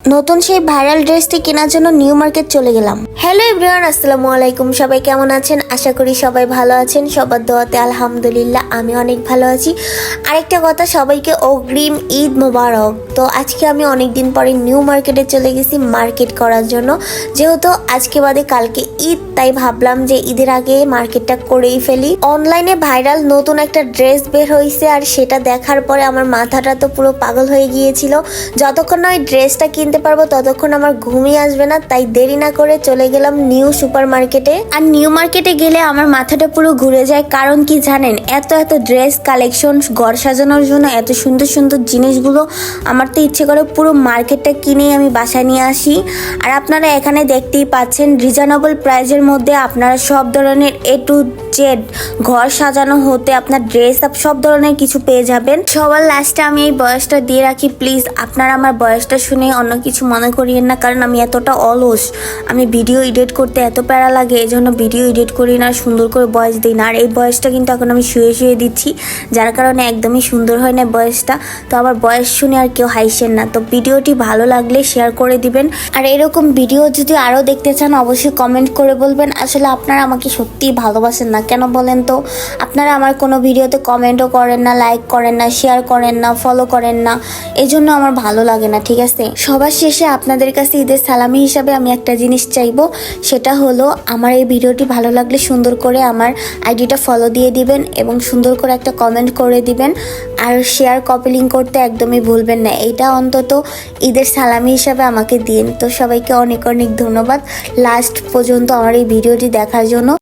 নতুন সেই ভাইরাল ড্রেসটি কেনার জন্য নিউ মার্কেট চলে গেলাম। হ্যালো এভরিওয়ান, আসসালামু আলাইকুম। সবাই কেমন আছেন? আশা করি সবাই ভালো আছেন। সবার দোয়াতে আলহামদুলিল্লাহ আমি অনেক ভালো আছি। আরেকটা কথা, সবাইকে অগ্রিম ঈদ মোবারক। তো আজকে আমি অনেক দিন পরে নিউ মার্কেটে চলে গেছি মার্কেট করার জন্য। যেহেতু আজকে বাদে কালকে ঈদ, তাই ভাবলাম যে ঈদের আগে মার্কেটটা করেই ফেলি। অনলাইনে ভাইরাল নতুন একটা ড্রেস বের হয়েছে, আর সেটা দেখার পরে আমার মাথাটা তো পুরো পাগল হয়ে গিয়েছিল। যতক্ষণ না ওই ড্রেসটা কিনতে পারবো ততক্ষণ আমার ঘুমই আসবে না, তাই দেরি না করে চলে গেলাম নিউ সুপার মার্কেটে। আর নিউ মার্কেটে গেলে আমার মাথাটা পুরো ঘুরে যায়, কারণ কি জানেন, এত এত ড্রেস কালেকশন, ঘর সাজানোর জন্য এত সুন্দর সুন্দর জিনিসগুলো। আমার তো ইচ্ছে করে পুরো মার্কেটটা কিনেই আমি বাসায় নিয়ে আসি। আর আপনারা এখানে দেখতেই পাচ্ছেন রিজনেবল প্রাইজের মধ্যে আপনারা সব ধরনের এ টু জেড ঘর সাজানো হতে আপনার ড্রেস আপ সব ধরনের কিছু পেয়ে যাবেন। সবার লাস্টে আমি এই বয়সটা দিয়ে রাখি, প্লিজ আপনারা আমার বয়সটা শুনে অন্য কিছু মনে করিয়েন না, কারণ আমি এতটা অলস। আমি ভিডিও এডিট করতে এত প্যারা লাগে, এই জন্য ভিডিও এডিট করি না, সুন্দর করে ভয়েস দিই না। আর এই বয়সটা কিন্তু এখন আমি শুয়ে শুয়ে দিচ্ছি, যার কারণে একদমই সুন্দর হয় না বয়সটা। তো আবার বয়স শুনে আর কেউ হাসেন না। তো ভিডিওটি ভালো লাগলে শেয়ার করে দিবেন, আর এরকম ভিডিও যদি আরও দেখতে চান অবশ্যই কমেন্ট করে বলবেন। আসলে আপনারা আমাকে সত্যিই ভালোবাসেন না কেন বলেন তো? আপনারা আমার কোনো ভিডিওতে কমেন্টও করেন না, লাইক করেন না, শেয়ার করেন না, ফলো করেন না, এই জন্য আমার ভালো লাগে না, ঠিক আছে? সবার শেষে আপনাদের কাছে ঈদের সালামি হিসাবে আমি একটা জিনিস চাইবো, সেটা হলো আমার এই ভিডিওটি ভালো লাগলে সুন্দর করে আমার আইডিটা ফলো দিয়ে দিবেন এবং সুন্দর করে একটা কমেন্ট করে দিবেন, আর শেয়ার কপি লিঙ্ক করতে একদমই ভুলবেন না। এটা অন্তত ঈদের সালামি হিসাবে আমাকে দিন। তো সবাইকে অনেক অনেক ধন্যবাদ লাস্ট পর্যন্ত আমার এই ভিডিওটি দেখার জন্য।